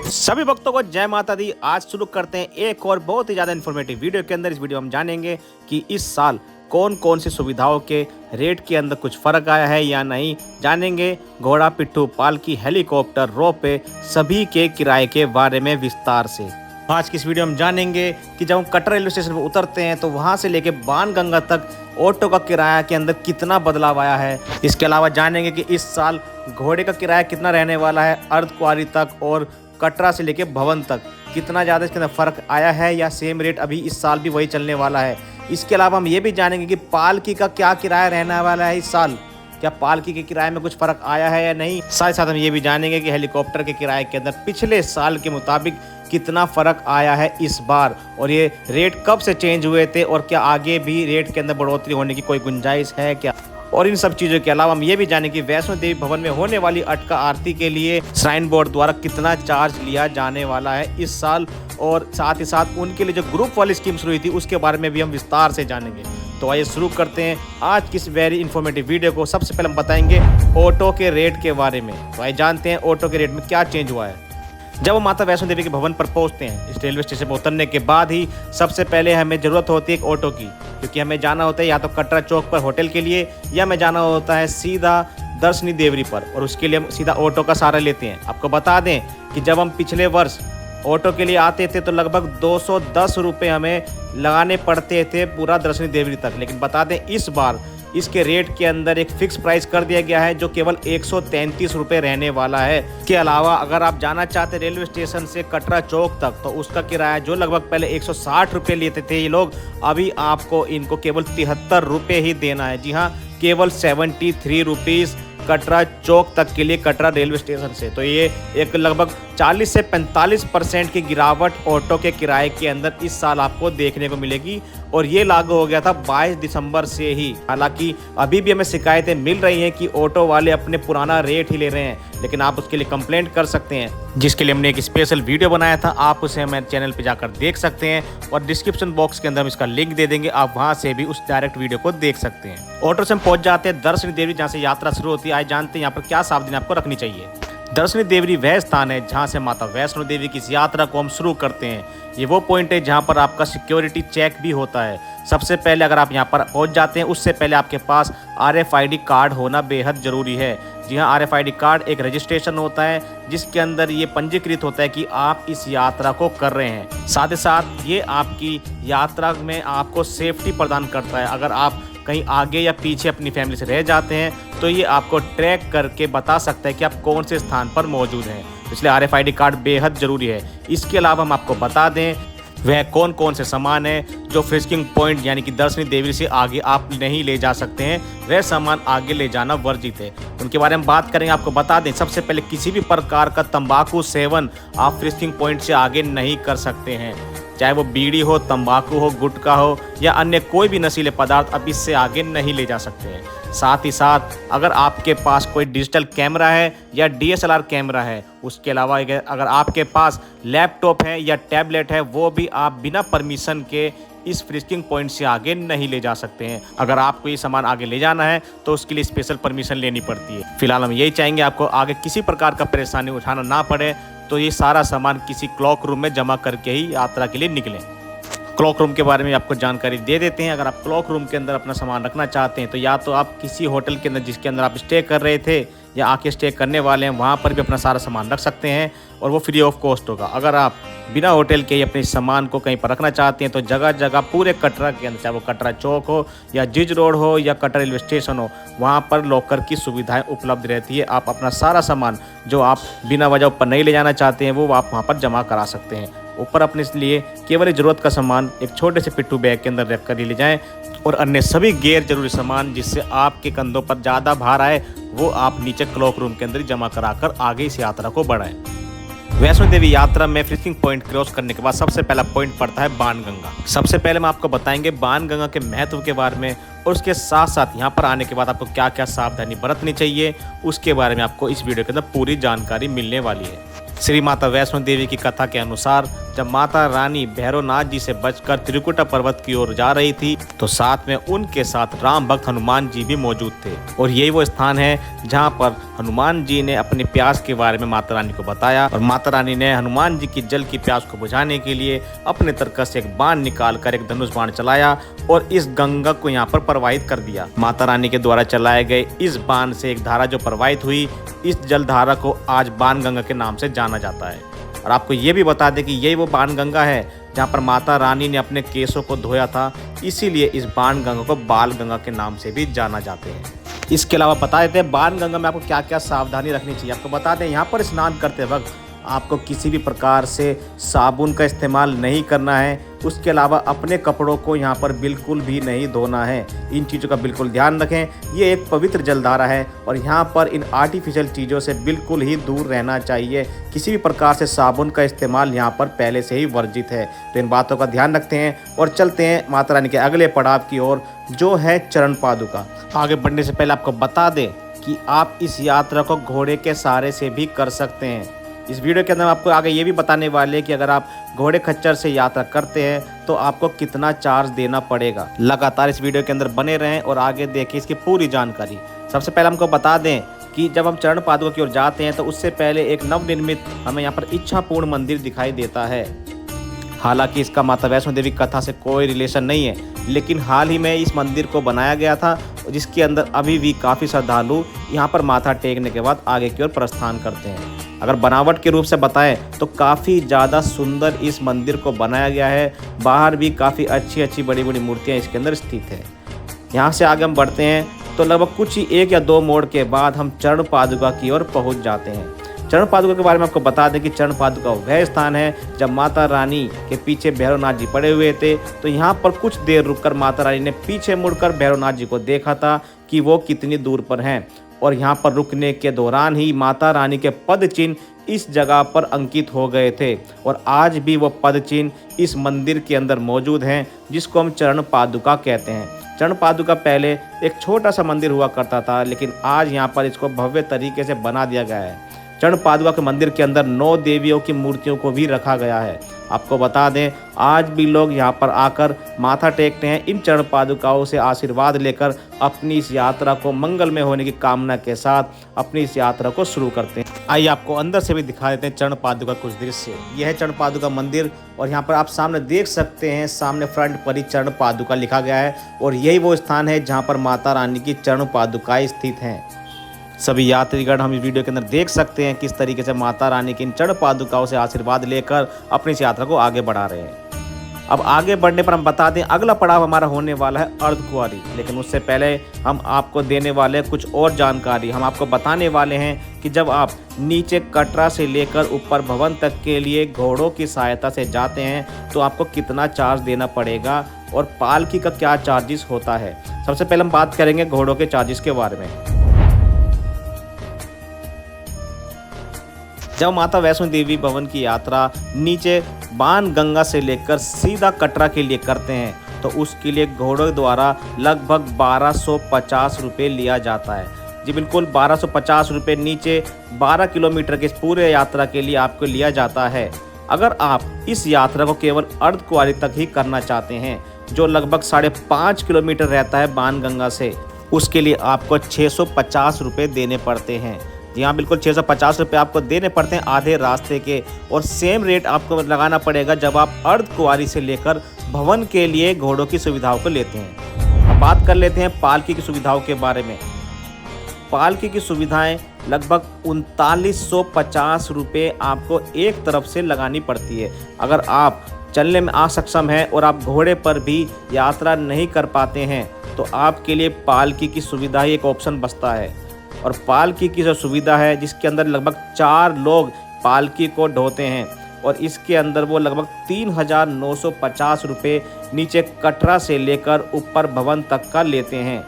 सभी भक्तों को जय माता दी। आज शुरू करते हैं एक और बहुत ही ज़्यादा इन्फॉर्मेटिव वीडियो के अंदर। इस वीडियो में हम जानेंगे कि इस साल कौन कौन सी सुविधाओं के रेट के अंदर कुछ फ़र्क आया है या नहीं। जानेंगे घोड़ा, पिट्ठू, पालकी, हेलीकॉप्टर, रोपवे सभी के किराए के बारे में विस्तार से। आज की इस वीडियो में जानेंगे कि जब हम कटरा रेलवे स्टेशन पर उतरते हैं तो वहाँ से लेके बाणगंगा तक ऑटो का किराया के अंदर कितना बदलाव आया है। इसके अलावा जानेंगे कि इस साल घोड़े का किराया कितना रहने वाला है अर्धकुंवारी तक, और कटरा से लेके भवन तक कितना ज़्यादा इसके अंदर फ़र्क आया है या सेम रेट अभी इस साल भी वही चलने वाला है। इसके अलावा हम ये भी जानेंगे कि पालकी का क्या किराया रहने वाला है इस साल, क्या पालकी के किराए में कुछ फ़र्क आया है या नहीं। साथ ही साथ हम ये भी जानेंगे कि हेलीकॉप्टर के किराए के अंदर पिछले साल के मुताबिक कितना फ़र्क आया है इस बार, और ये रेट कब से चेंज हुए थे और क्या आगे भी रेट के अंदर बढ़ोतरी होने की कोई गुंजाइश है क्या। और इन सब चीज़ों के अलावा हम ये भी जानें कि वैष्णो देवी भवन में होने वाली अटका आरती के लिए श्राइन बोर्ड द्वारा कितना चार्ज लिया जाने वाला है इस साल, और साथ ही साथ उनके लिए जो ग्रुप वाली स्कीम शुरू हुई थी उसके बारे में भी हम विस्तार से जानेंगे। तो आइए शुरू करते हैं आज की इस वेरी इन्फॉर्मेटिव वीडियो को। सबसे पहले हम बताएंगे ऑटो के रेट के बारे में। तो आइए जानते हैं ऑटो के रेट में क्या चेंज हुआ है। जब हम माता वैष्णो देवी के भवन पर पहुंचते हैं, इस रेलवे स्टेशन पर उतरने के बाद ही सबसे पहले हमें ज़रूरत होती है एक ऑटो की, क्योंकि हमें जाना होता है या तो कटरा चौक पर होटल के लिए या हमें जाना होता है सीधा दर्शनी देवरी पर, और उसके लिए हम सीधा ऑटो का सहारा लेते हैं। आपको बता दें कि जब हम पिछले वर्ष ऑटो के लिए आते थे तो लगभग 210 रुपये हमें लगाने पड़ते थे पूरा दर्शनी देवरी तक, लेकिन बता दें इस बार इसके रेट के अंदर एक फिक्स प्राइस कर दिया गया है जो केवल 133 रुपये रहने वाला है। इसके अलावा अगर आप जाना चाहते रेलवे स्टेशन से कटरा चौक तक तो उसका किराया जो लगभग पहले 160 रुपये लेते थे ये लोग, अभी आपको इनको केवल 73 रुपये ही देना है। जी हाँ, केवल 73 रुपीज़ कटरा चौक तक के लिए कटरा रेलवे स्टेशन से। तो ये एक लगभग 40 से 45% की गिरावट ऑटो के किराए के अंदर इस साल आपको देखने को मिलेगी, और ये लागू हो गया था 22 दिसंबर से ही। हालांकि अभी भी हमें शिकायतें मिल रही हैं कि ऑटो वाले अपने पुराना रेट ही ले रहे हैं, लेकिन आप उसके लिए कंप्लेंट कर सकते हैं, जिसके लिए हमने एक स्पेशल वीडियो बनाया था। आप उसे हमारे चैनल पर जाकर देख सकते हैं, और डिस्क्रिप्शन बॉक्स के अंदर हम इसका लिंक दे देंगे, आप वहाँ से भी उस डायरेक्ट वीडियो को देख सकते हैं। ऑटो से हम पहुँच जाते हैं दर्शनी देवी जहाँ से यात्रा शुरू होती है। आज जानते हैं यहाँ पर क्या सावधानी आपको रखनी चाहिए। दर्शनी देवरी वह स्थान है जहाँ से माता वैष्णो देवी की इस यात्रा को हम शुरू करते हैं। ये वो पॉइंट है जहाँ पर आपका सिक्योरिटी चेक भी होता है। सबसे पहले अगर आप यहाँ पर पहुँच जाते हैं उससे पहले आपके पास RFID कार्ड होना बेहद ज़रूरी है। जी हाँ, RFID कार्ड एक रजिस्ट्रेशन होता है जिसके अंदर ये पंजीकृत होता है कि आप इस यात्रा को कर रहे हैं। साथ ही साथ ये आपकी यात्रा में आपको सेफ्टी प्रदान करता है। अगर आप कहीं आगे या पीछे अपनी फैमिली से रह जाते हैं तो ये आपको ट्रैक करके बता सकता है कि आप कौन से स्थान पर मौजूद हैं, इसलिए RFID कार्ड बेहद ज़रूरी है। इसके अलावा हम आपको बता दें वह कौन कौन से सामान है जो फ्रिस्किंग पॉइंट यानी कि दर्शनी देवी से आगे आप नहीं ले जा सकते हैं, वह सामान आगे ले जाना वर्जित है। उनके बारे में बात करेंगे। आपको बता दें सबसे पहले किसी भी प्रकार का तंबाकू सेवन आप फ्रिस्किंग पॉइंट से आगे नहीं कर सकते हैं, चाहे वो बीड़ी हो, तंबाकू हो, गुटखा हो या अन्य कोई भी नशीले पदार्थ अब इससे आगे नहीं ले जा सकते हैं। साथ ही साथ अगर आपके पास कोई डिजिटल कैमरा है या DSLR कैमरा है, उसके अलावा अगर आपके पास लैपटॉप है या टैबलेट है, वो भी आप बिना परमिशन के इस फ्रिस्किंग पॉइंट से आगे नहीं ले जा सकते हैं। अगर आपको ये सामान आगे ले जाना है तो उसके लिए स्पेशल परमिशन लेनी पड़ती है। फिलहाल हम यही चाहेंगे आपको आगे किसी प्रकार का परेशानी उठाना ना पड़े, तो ये सारा सामान किसी क्लॉक रूम में जमा करके ही यात्रा के लिए निकलें। क्लॉक रूम के बारे में आपको जानकारी दे देते हैं। अगर आप क्लॉक रूम के अंदर अपना सामान रखना चाहते हैं तो या तो आप किसी होटल के अंदर जिसके अंदर आप स्टे कर रहे थे या आके स्टे करने वाले हैं वहाँ पर भी अपना सारा सामान रख सकते हैं, और वो फ्री ऑफ कॉस्ट होगा। अगर आप बिना होटल के ही अपने सामान को कहीं पर रखना चाहते हैं तो जगह जगह पूरे कटरा के अंदर, चाहे वो कटरा चौक हो या जिज रोड हो या कटरा रेलवे स्टेशन हो, वहाँ पर लॉकर की सुविधाएं उपलब्ध रहती है। आप अपना सारा सामान जो आप बिना वजह ऊपर नहीं ले जाना चाहते हैं वो आप वहाँ पर जमा करा सकते हैं। ऊपर अपने लिए केवल ज़रूरत का सामान एक छोटे से पिट्ठू बैग के अंदर रख कर ही ले जाएँ, और अन्य सभी गैर जरूरी सामान जिससे आपके कंधों पर ज़्यादा भार आए वो आप नीचे क्लॉक रूम के अंदर जमा कराकर आगे इस यात्रा को बढ़ाएं। वैष्णो देवी यात्रा में फ्रिस्किंग पॉइंट क्रॉस करने के बाद सबसे पहला पॉइंट पड़ता है बाणगंगा। सबसे पहले हम आपको बताएंगे बाणगंगा के महत्व के बारे में, और उसके साथ साथ यहाँ पर आने के बाद आपको क्या क्या सावधानी बरतनी चाहिए उसके बारे में आपको इस वीडियो के अंदर पूरी जानकारी मिलने वाली है। श्री माता वैष्णो देवी की कथा के अनुसार जब माता रानी भैरवनाथ जी से बचकर त्रिकुटा पर्वत की ओर जा रही थी तो साथ में उनके साथ राम भक्त हनुमान जी भी मौजूद थे। और यही वो स्थान है जहाँ पर हनुमान जी ने अपनी प्यास के बारे में माता रानी को बताया और माता रानी ने हनुमान जी की जल की प्यास को बुझाने के लिए अपने तरकस से एक बाण निकालकर एक धनुष बाण चलाया और इस गंगा को यहाँ पर प्रवाहित कर दिया। माता रानी के द्वारा चलाए गए इस बाण से एक धारा जो प्रवाहित हुई, इस जल धारा को आज बाण गंगा के नाम से जाना जाता है। और आपको ये भी बता दें कि यही वो बाण गंगा है जहाँ पर माता रानी ने अपने केसों को धोया था, इसीलिए इस बाण गंगा को बाल गंगा के नाम से भी जाना जाते हैं। इसके अलावा बता देते हैं बाण गंगा में आपको क्या क्या सावधानी रखनी चाहिए। आपको बता दें यहाँ पर स्नान करते वक्त आपको किसी भी प्रकार से साबुन का इस्तेमाल नहीं करना है। उसके अलावा अपने कपड़ों को यहाँ पर बिल्कुल भी नहीं धोना है। इन चीज़ों का बिल्कुल ध्यान रखें। ये एक पवित्र जलधारा है और यहाँ पर इन आर्टिफिशियल चीज़ों से बिल्कुल ही दूर रहना चाहिए। किसी भी प्रकार से साबुन का इस्तेमाल यहाँ पर पहले से ही वर्जित है। तो इन बातों का ध्यान रखते हैं और चलते हैं माता रानी के अगले पड़ाव की ओर, जो है चरण पादुका। आगे बढ़ने से पहले आपको बता दें कि आप इस यात्रा को घोड़े के सहारे से भी कर सकते हैं। इस वीडियो के अंदर आपको आगे ये भी बताने वाले हैं कि अगर आप घोड़े खच्चर से यात्रा करते हैं तो आपको कितना चार्ज देना पड़ेगा। लगातार इस वीडियो के अंदर बने रहें और आगे देखें इसकी पूरी जानकारी। सबसे पहले हमको बता दें कि जब हम चरण पादुका की ओर जाते हैं तो उससे पहले एक नवनिर्मित हमें यहाँ पर इच्छापूर्ण मंदिर दिखाई देता है। हालांकि इसका माता वैष्णो देवी कथा से कोई रिलेशन नहीं है, लेकिन हाल ही में इस मंदिर को बनाया गया था जिसके अंदर अभी भी काफ़ी श्रद्धालु यहाँ पर माथा टेकने के बाद आगे की ओर प्रस्थान करते हैं। अगर बनावट के रूप से बताएं तो काफ़ी ज़्यादा सुंदर इस मंदिर को बनाया गया है। बाहर भी काफ़ी अच्छी अच्छी बड़ी बड़ी मूर्तियाँ इसके अंदर स्थित है। यहाँ से आगे हम बढ़ते हैं तो लगभग कुछ ही 1 या 2 मोड़ के बाद हम चरण पादुका की ओर पहुँच जाते हैं। चरण पादुका के बारे में आपको बता दें कि चरण पादुका वह स्थान है जब माता रानी के पीछे भैरवनाथ जी पड़े हुए थे। तो यहाँ पर कुछ देर रुककर माता रानी ने पीछे मुड़कर भैरवनाथ जी को देखा था कि वो कितनी दूर पर हैं। और यहाँ पर रुकने के दौरान ही माता रानी के पद चिन्ह इस जगह पर अंकित हो गए थे और आज भी वो पद चिन्ह इस मंदिर के अंदर मौजूद हैं, जिसको हम चरण पादुका कहते हैं। चरण पादुका पहले एक छोटा सा मंदिर हुआ करता था, लेकिन आज यहाँ पर इसको भव्य तरीके से बना दिया गया है। चरण पादुका के मंदिर के अंदर 9 देवियों की मूर्तियों को भी रखा गया है। आपको बता दें आज भी लोग यहाँ पर आकर माथा टेकते हैं, इन चरण पादुकाओं से आशीर्वाद लेकर अपनी इस यात्रा को मंगलमय होने की कामना के साथ अपनी इस यात्रा को शुरू करते हैं। आइए आपको अंदर से भी दिखा देते हैं चरण पादुका कुछ दृश्य। यह है चरण पादुका मंदिर और यहाँ पर आप सामने देख सकते हैं, सामने फ्रंट पर ही चरण पादुका लिखा गया है और यही वो स्थान है जहाँ पर माता रानी की चरण पादुकाएं स्थित हैं। सभी यात्रीगण हम इस वीडियो के अंदर देख सकते हैं किस तरीके से माता रानी की इन चरण पादुकाओं से आशीर्वाद लेकर अपनी इस यात्रा को आगे बढ़ा रहे हैं। अब आगे बढ़ने पर हम बता दें अगला पड़ाव हमारा होने वाला है अर्धकुंवारी, लेकिन उससे पहले हम आपको देने वाले कुछ और जानकारी। हम आपको बताने वाले हैं कि जब आप नीचे कटरा से लेकर ऊपर भवन तक के लिए घोड़ों की सहायता से जाते हैं तो आपको कितना चार्ज देना पड़ेगा और पालकी का क्या चार्जेस होता है। सबसे पहले हम बात करेंगे घोड़ों के चार्जेस के बारे में। जब माता वैष्णो देवी भवन की यात्रा नीचे बाण गंगा से लेकर सीधा कटरा के लिए करते हैं तो उसके लिए घोड़ों द्वारा लगभग 1250 रुपये लिया जाता है। जी बिल्कुल 1250 रुपये नीचे 12 किलोमीटर के पूरे यात्रा के लिए आपको लिया जाता है। अगर आप इस यात्रा को केवल अर्धकुंवारी तक ही करना चाहते हैं जो लगभग 5.5 किलोमीटर रहता है बाण गंगा से, उसके लिए आपको 650 रुपये देने पड़ते हैं। जी हाँ बिल्कुल 650 रुपये आपको देने पड़ते हैं आधे रास्ते के। और सेम रेट आपको लगाना पड़ेगा जब आप अर्धकुंवारी से लेकर भवन के लिए घोड़ों की सुविधाओं को लेते हैं। अब बात कर लेते हैं पालकी की सुविधाओं के बारे में। पालकी की सुविधाएं लगभग 3950 रुपये आपको एक तरफ से लगानी पड़ती है। अगर आप चलने में असक्षम हैं और आप घोड़े पर भी यात्रा नहीं कर पाते हैं तो आपके लिए पालकी की सुविधा ही एक ऑप्शन बचता है। और पालकी की जो सुविधा है जिसके अंदर लगभग 4 लोग पालकी को ढोते हैं और इसके अंदर वो लगभग 3950 रुपये नीचे कटरा से लेकर ऊपर भवन तक का लेते हैं।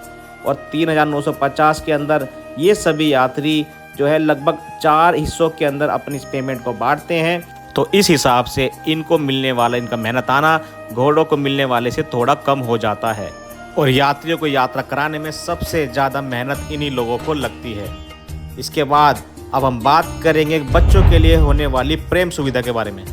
और 3950 के अंदर ये सभी यात्री जो है लगभग 4 हिस्सों के अंदर अपनी इस पेमेंट को बांटते हैं। तो इस हिसाब से इनको मिलने वाला इनका मेहनताना घोड़ों को मिलने वाले से थोड़ा कम हो जाता है। और यात्रियों को यात्रा कराने में सबसे ज़्यादा मेहनत इन्हीं लोगों को लगती है। इसके बाद अब हम बात करेंगे बच्चों के लिए होने वाली प्रेम सुविधा के बारे में।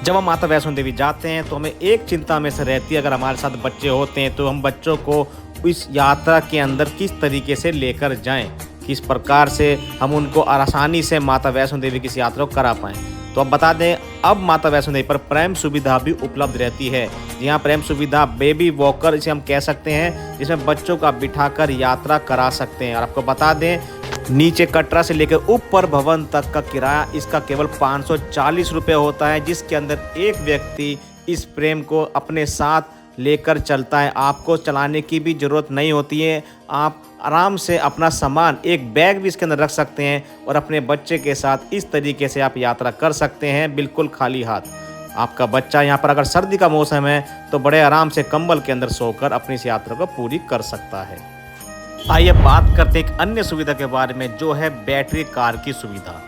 जब हम माता वैष्णो देवी जाते हैं तो हमें एक चिंता में से रहती है, अगर हमारे साथ बच्चे होते हैं तो हम बच्चों को इस यात्रा के अंदर किस तरीके से लेकर जाएं, किस प्रकार से हम उनको आसानी से माता वैष्णो देवी की इस यात्रा को करा पाएँ। तो अब बता दें, अब माता वैष्णो देवी पर प्रैम सुविधा भी उपलब्ध रहती है। जी हाँ, प्रैम सुविधा बेबी वॉकर इसे हम कह सकते हैं, जिसमें बच्चों का बिठाकर यात्रा करा सकते हैं। और आपको बता दें, नीचे कटरा से लेकर ऊपर भवन तक का किराया इसका केवल 540 रुपये होता है, जिसके अंदर एक व्यक्ति इस प्रेम को अपने साथ लेकर चलता है। आपको चलाने की भी ज़रूरत नहीं होती है, आप आराम से अपना सामान एक बैग भी इसके अंदर रख सकते हैं और अपने बच्चे के साथ इस तरीके से आप यात्रा कर सकते हैं बिल्कुल खाली हाथ। आपका बच्चा यहाँ पर अगर सर्दी का मौसम है तो बड़े आराम से कंबल के अंदर सोकर अपनी इस यात्रा को पूरी कर सकता है। आइए बात करते हैं एक अन्य सुविधा के बारे में, जो है बैटरी कार की सुविधा।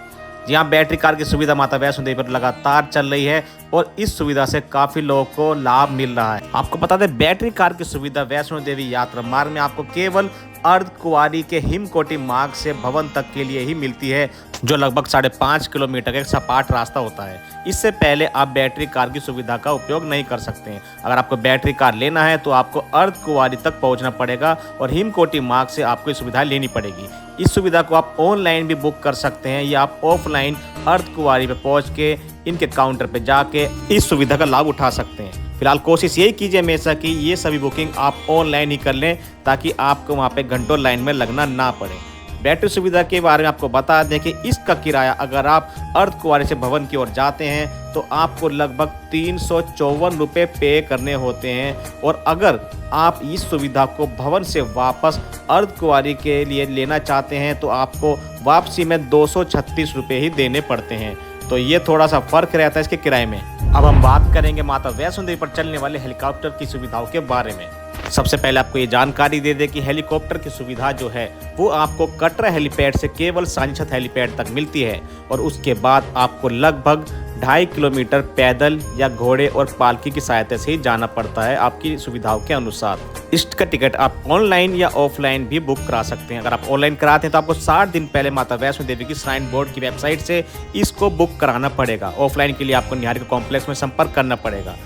जी हाँ, बैटरी कार की सुविधा माता वैष्णो देवी पर लगातार चल रही है और इस सुविधा से काफ़ी लोगों को लाभ मिल रहा है। आपको बता दें, बैटरी कार की सुविधा वैष्णो देवी यात्रा मार्ग में आपको केवल अर्धकुंवारी के हिमकोटि मार्ग से भवन तक के लिए ही मिलती है, जो लगभग 5.5 किलोमीटर का एक सपाट रास्ता होता है। इससे पहले आप बैटरी कार की सुविधा का उपयोग नहीं कर सकते हैं। अगर आपको बैटरी कार लेना है तो आपको अर्धकुंवारी तक पहुंचना पड़ेगा और हिमकोटि मार्ग से आपको ये सुविधा लेनी पड़ेगी। इस सुविधा को आप ऑनलाइन भी बुक कर सकते हैं या आप ऑफलाइन अर्धकुंवारी पे पहुंच के इनके काउंटर पे जाके इस सुविधा का लाभ उठा सकते हैं। फिलहाल कोशिश यही कीजिए हमेशा कि ये सभी बुकिंग आप ऑनलाइन ही कर लें, ताकि आपको वहाँ पे घंटों लाइन में लगना ना पड़े। बैटरी सुविधा के बारे में आपको बता दें कि इसका किराया अगर आप अर्धकुंवारी से भवन की ओर जाते हैं तो आपको लगभग 354 रुपये पे करने होते हैं, और अगर आप इस सुविधा को भवन से वापस अर्धकुंवारी के लिए लेना चाहते हैं तो आपको वापसी में 236 रुपये ही देने पड़ते हैं। तो ये थोड़ा सा फर्क रहता है इसके किराए में। अब हम बात करेंगे माता वैष्णो देवी पर चलने वाले हेलीकॉप्टर की सुविधाओं के बारे में। सबसे पहले आपको ये जानकारी दे दें कि हेलीकॉप्टर की सुविधा जो है वो आपको कटरा हेलीपैड से केवल सांझत हेलीपैड तक मिलती है, और उसके बाद आपको लगभग 2.5 किलोमीटर पैदल या घोड़े और पालकी की सहायता से ही जाना पड़ता है आपकी सुविधाओं के अनुसार। इसका टिकट आप ऑनलाइन या ऑफलाइन भी बुक करा सकते हैं। अगर आप ऑनलाइन कराते हैं तो आपको 60 दिन पहले माता वैष्णो देवी की श्राइन बोर्ड की वेबसाइट से इसको बुक कराना पड़ेगा। ऑफलाइन के लिए आपको निहारिका कॉम्प्लेक्स में संपर्क करना पड़ेगा।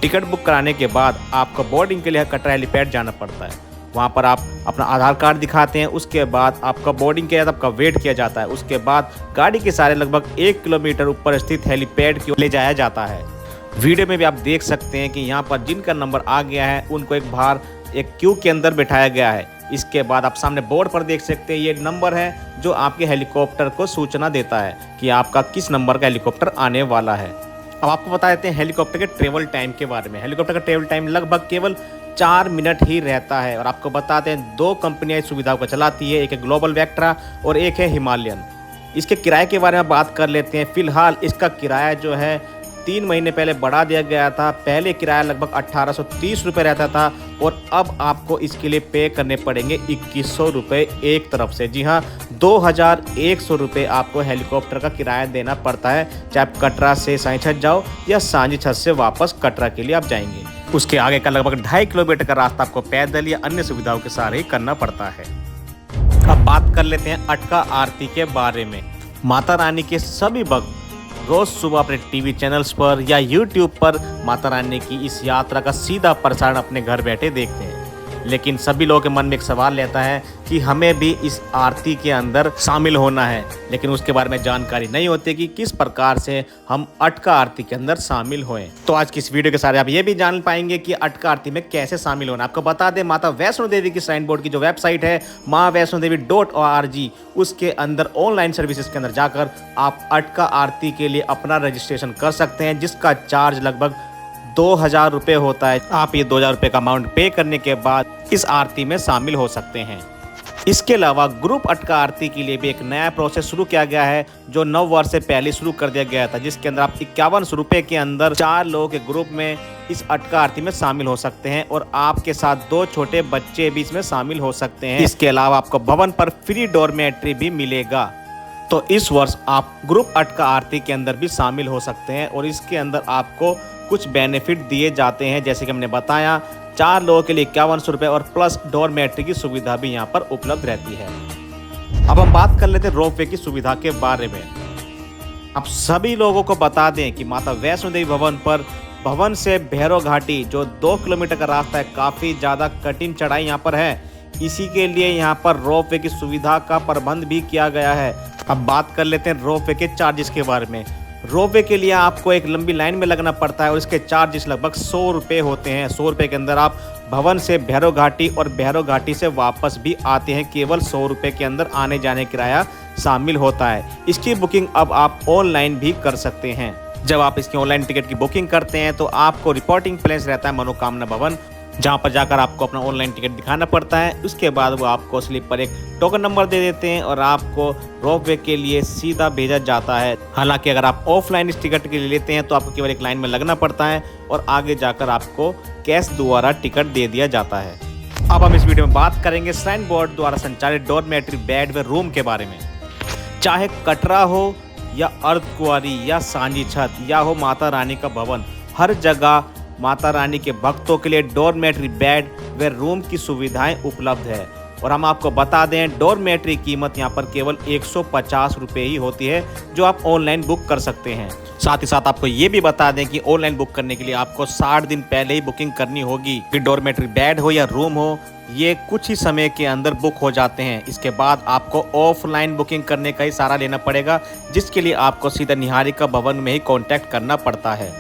टिकट बुक कराने के बाद आपको बोर्डिंग के लिए कटरा हेलीपैड जाना पड़ता है। वहाँ पर आप अपना आधार कार्ड दिखाते हैं, उसके बाद आपका बोर्डिंग किया जाता है, आपका वेट किया जाता है। उसके बाद गाड़ी के सारे लगभग 1 किलोमीटर ऊपर स्थित हेलीपैड की ओर ले जाया जाता है। वीडियो में भी आप देख सकते हैं कि यहाँ पर जिनका नंबर आ गया है उनको एक बाहर एक क्यू के अंदर बिठाया गया है। इसके बाद आप सामने बोर्ड पर देख सकते हैं, ये नंबर है जो आपके हेलीकॉप्टर को सूचना देता है कि आपका किस नंबर का हेलीकॉप्टर आने वाला है। अब आपको बता देते हैं हेलीकॉप्टर के ट्रेवल टाइम के बारे में। हेलीकॉप्टर का ट्रेवल टाइम लगभग केवल 4 मिनट ही रहता है, और आपको बताते हैं 2 कंपनियां इस सुविधा को चलाती है, एक है ग्लोबल वैक्ट्रा और एक है हिमालयन। इसके किराए के बारे में बात कर लेते हैं। फिलहाल इसका किराया जो है 3 महीने पहले बढ़ा दिया गया था। पहले किराया लगभग 1830 रुपये रहता था, और अब आपको इसके लिए पे करने पड़ेंगे 2100 रुपये एक तरफ से। जी हाँ, 2100 रुपये आपको हेलीकॉप्टर का किराया देना पड़ता है, चाहे आप कटरा से सांझीछत जाओ या सांझीछत से वापस कटरा के लिए आप जाएंगे। उसके आगे का लगभग 2.5 किलोमीटर का रास्ता आपको पैदल या अन्य सुविधाओं के सहारे ही करना पड़ता है। अब बात कर लेते हैं अटका आरती के बारे में। माता रानी के सभी भक्त रोज सुबह अपने टीवी चैनल्स पर या यूट्यूब पर माता रानी की इस यात्रा का सीधा प्रसारण अपने घर बैठे देखते हैं, लेकिन सभी लोगों के मन में एक सवाल रहता है कि हमें भी इस आरती के अंदर शामिल होना है, लेकिन उसके बारे में जानकारी नहीं होती कि किस प्रकार से हम अटका आरती के अंदर शामिल होएं। तो आज की इस वीडियो के साथ आप ये भी जान पाएंगे कि अटका आरती में कैसे शामिल होना। आपको बता दें, माता वैष्णो देवी की श्राइन बोर्ड की जो वेबसाइट है maavaishnodevi.org, उसके अंदर ऑनलाइन सर्विसेज के अंदर जाकर आप अटका आरती के लिए अपना रजिस्ट्रेशन कर सकते हैं, जिसका चार्ज लगभग 2000 रुपये होता है। आप ये 2000 रुपये का अमाउंट पे करने के बाद इस आरती में शामिल हो सकते हैं। इसके अलावा ग्रुप अटका आरती के लिए भी एक नया प्रोसेस शुरू किया गया है, जो 9 वर्ष से पहले शुरू कर दिया गया था, जिसके अंदर आप 51 रुपये के अंदर 4 लोगों के ग्रुप में इस अटका आरती में शामिल हो सकते हैं, और आपके साथ 2 छोटे बच्चे भी इसमें शामिल हो सकते हैं। इसके अलावा आपको भवन पर फ्री डॉर्मेट्री भी मिलेगा। तो इस वर्ष आप ग्रुप अटका आरती के अंदर भी शामिल हो सकते हैं, और इसके अंदर आपको कुछ बेनिफिट दिए जाते हैं, जैसे कि हमने बताया 4 लोगों के लिए 51 रुपये और प्लस डॉर्मेट्री की सुविधा भी यहाँ पर उपलब्ध रहती है। अब हम बात कर लेते हैं रोपवे की सुविधा के बारे में। अब सभी लोगों को बता दें कि माता वैष्णो देवी भवन से भैरव घाटी जो 2 किलोमीटर का रास्ता है, काफ़ी ज़्यादा कठिन चढ़ाई यहाँ पर है। इसी के लिए यहाँ पर रोपवे की सुविधा का प्रबंध भी किया गया है। अब बात कर लेते हैं रोपवे के चार्जेस के बारे में। रोपवे के लिए आपको एक लंबी लाइन में लगना पड़ता है और इसके चार्जेस लगभग 100 रुपये होते हैं। 100 रुपये के अंदर आप भवन से भैरव घाटी और भैरव घाटी से वापस भी आते हैं। केवल 100 रुपये के अंदर आने जाने किराया शामिल होता है। इसकी बुकिंग अब आप ऑनलाइन भी कर सकते हैं। जब आप इसकी ऑनलाइन टिकट की बुकिंग करते हैं तो आपको रिपोर्टिंग प्लेस रहता है मनोकामना भवन, जहाँ पर जाकर आपको अपना ऑनलाइन टिकट दिखाना पड़ता है। उसके बाद वो आपको स्लिप पर एक टोकन नंबर दे देते हैं और आपको रोपवे के लिए सीधा भेजा जाता है। हालांकि अगर आप ऑफलाइन इस टिकट के लिए लेते हैं तो आपको केवल एक लाइन में लगना पड़ता है और आगे जाकर आपको कैश द्वारा टिकट दे दिया जाता है। अब हम इस वीडियो में बात करेंगे श्राइन बोर्ड द्वारा संचालित डॉर्मेट्री बेड व रूम के बारे में। चाहे कटरा हो या अर्धकुंवारी या सांझी छत या हो माता रानी का भवन, हर जगह माता रानी के भक्तों के लिए डॉर्मेट्री बेड व रूम की सुविधाएं उपलब्ध है। और हम आपको बता दें, डॉर्मेट्री कीमत यहाँ पर केवल 150 रुपये ही होती है, जो आप ऑनलाइन बुक कर सकते हैं। साथ ही साथ आपको ये भी बता दें कि ऑनलाइन बुक करने के लिए आपको 60 दिन पहले ही बुकिंग करनी होगी। कि डॉर्मेट्री बेड हो या रूम हो, ये कुछ ही समय के अंदर बुक हो जाते हैं। इसके बाद आपको ऑफलाइन बुकिंग करने का ही सहारा लेना पड़ेगा, जिसके लिए आपको सीधा निहारिका भवन में ही कांटेक्ट करना पड़ता है।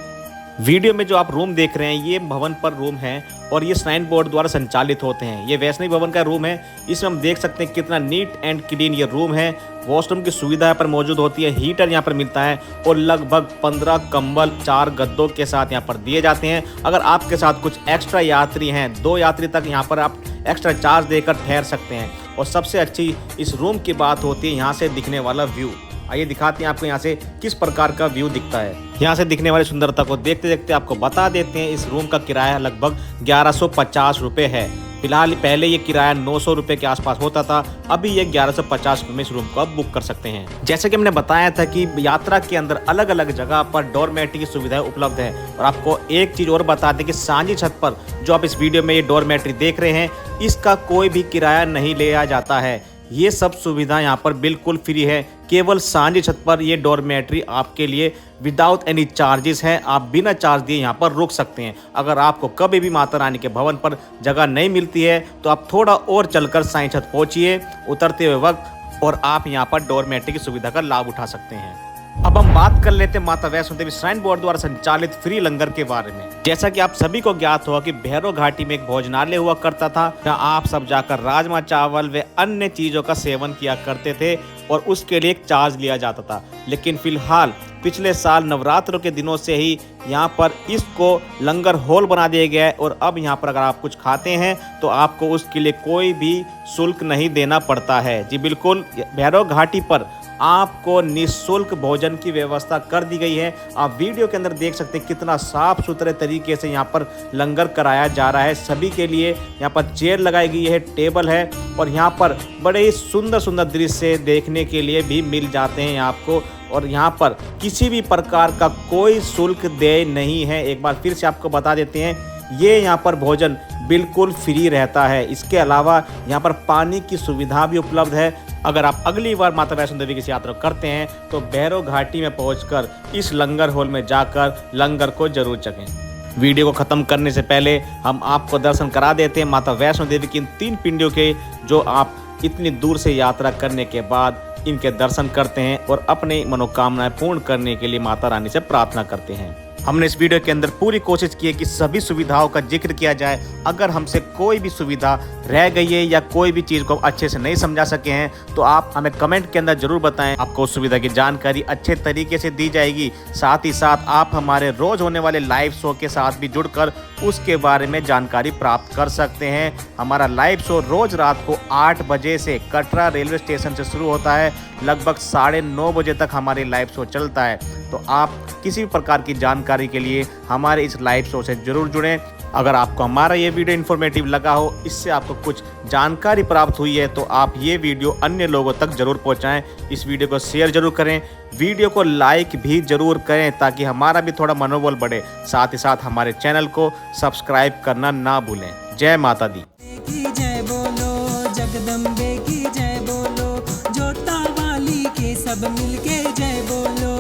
वीडियो में जो आप रूम देख रहे हैं ये भवन पर रूम है और ये श्राइन बोर्ड द्वारा संचालित होते हैं। ये वैष्णवी भवन का रूम है। इसमें हम देख सकते हैं कितना नीट एंड क्लीन ये रूम है। वॉशरूम की सुविधा यहाँ पर मौजूद होती है, हीटर यहाँ पर मिलता है और लगभग 15 कंबल 4 गद्दों के साथ यहाँ पर दिए जाते हैं। अगर आपके साथ कुछ एक्स्ट्रा यात्री हैं, 2 यात्री तक यहाँ पर आप एक्स्ट्रा चार्ज देकर ठहर सकते हैं। और सबसे अच्छी इस रूम की बात होती है यहाँ से दिखने वाला व्यू। आइए दिखाते हैं आपको यहाँ से किस प्रकार का व्यू दिखता है। यहाँ से दिखने वाली सुंदरता को देखते देखते आपको बता देते हैं, इस रूम का किराया लगभग 1150 रुपये है। फिलहाल पहले ये किराया 900 रुपये के आसपास होता था, अभी ये 1150 रुपये में इस रूम को आप बुक कर सकते हैं। जैसे कि हमने बताया था कि यात्रा के अंदर अलग अलग जगह पर डॉर्मेट्री की सुविधाएं उपलब्ध है। और आपको एक चीज़ और बता दें कि सांझी छत पर जो आप इस वीडियो में ये डॉर्मेट्री देख रहे हैं, इसका कोई भी किराया नहीं लिया जाता है। ये सब सुविधा यहाँ पर बिल्कुल फ्री है। केवल सांझी छत पर ये डॉर्मेट्री आपके लिए विदाउट एनी चार्जेस है। आप बिना चार्ज दिए यहाँ पर रुक सकते हैं। अगर आपको कभी भी माता रानी के भवन पर जगह नहीं मिलती है तो आप थोड़ा और चलकर सांझी छत पहुँचिए उतरते हुए वक्त, और आप यहाँ पर डॉर्मेट्री की सुविधा का लाभ उठा सकते हैं। अब हम बात कर लेते हैं माता वैष्णो देवी श्राइन बोर्ड द्वारा संचालित फ्री लंगर के बारे में। जैसा कि आप सभी को ज्ञात होगा कि भैरव घाटी में एक भोजनालय हुआ करता था, जहां आप सब जाकर राजमा चावल व अन्य चीजों का सेवन किया करते थे और उसके लिए एक चार्ज लिया जाता था। लेकिन फिलहाल पिछले साल नवरात्रों के दिनों से ही यहाँ पर इसको लंगर हॉल बना दिया गया है और अब यहाँ पर अगर आप कुछ खाते हैं तो आपको उसके लिए कोई भी शुल्क नहीं देना पड़ता है। जी बिल्कुल, भैरव घाटी पर आपको निःशुल्क भोजन की व्यवस्था कर दी गई है। आप वीडियो के अंदर देख सकते हैं कितना साफ सुथरे तरीके से यहाँ पर लंगर कराया जा रहा है। सभी के लिए यहाँ पर चेयर लगाई गई है, टेबल है और यहाँ पर बड़े ही सुंदर सुंदर दृश्य देखने के लिए भी मिल जाते हैं आपको। और यहाँ पर किसी भी प्रकार का कोई शुल्क देय नहीं है। एक बार फिर से आपको बता देते हैं, ये यहाँ पर भोजन बिल्कुल फ्री रहता है। इसके अलावा यहाँ पर पानी की सुविधा भी उपलब्ध है। अगर आप अगली बार माता वैष्णो देवी की यात्रा करते हैं तो भैरव घाटी में पहुंचकर इस लंगर हॉल में जाकर लंगर को जरूर चखें। वीडियो को ख़त्म करने से पहले हम आपको दर्शन करा देते हैं माता वैष्णो देवी की इन 3 पिंडियों के, जो आप इतनी दूर से यात्रा करने के बाद इनके दर्शन करते हैं और अपनी मनोकामनाएं पूर्ण करने के लिए माता रानी से प्रार्थना करते हैं। हमने इस वीडियो के अंदर पूरी कोशिश की है कि सभी सुविधाओं का जिक्र किया जाए। अगर हमसे कोई भी सुविधा रह गई है या कोई भी चीज़ को अच्छे से नहीं समझा सके हैं तो आप हमें कमेंट के अंदर जरूर बताएं। आपको उस सुविधा की जानकारी अच्छे तरीके से दी जाएगी। साथ ही साथ आप हमारे रोज होने वाले लाइव शो के साथ भी जुड़कर उसके बारे में जानकारी प्राप्त कर सकते हैं। हमारा लाइव शो रोज रात को 8 बजे से कटरा रेलवे स्टेशन से शुरू होता है। लगभग 9:30 बजे तक हमारी लाइव शो चलता है। तो आप किसी भी प्रकार की जानकारी के लिए हमारे इस लाइव शो से जरूर जुड़ें। अगर आपको हमारा ये वीडियो इन्फॉर्मेटिव लगा हो, इससे आपको कुछ जानकारी प्राप्त हुई है, तो आप ये वीडियो अन्य लोगों तक जरूर पहुंचाएं। इस वीडियो को शेयर जरूर करें, वीडियो को लाइक भी जरूर करें ताकि हमारा भी थोड़ा मनोबल बढ़े। साथ ही साथ हमारे चैनल को सब्सक्राइब करना ना भूलें। जय माता दी। जय बोलो जगदम्बे की, जय बोलो जोता वाली के, सब मिलके जय बोलो।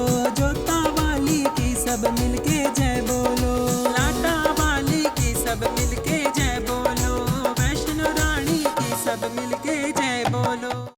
सब मिलके जय बोलो, लाटा वाली की सब मिलके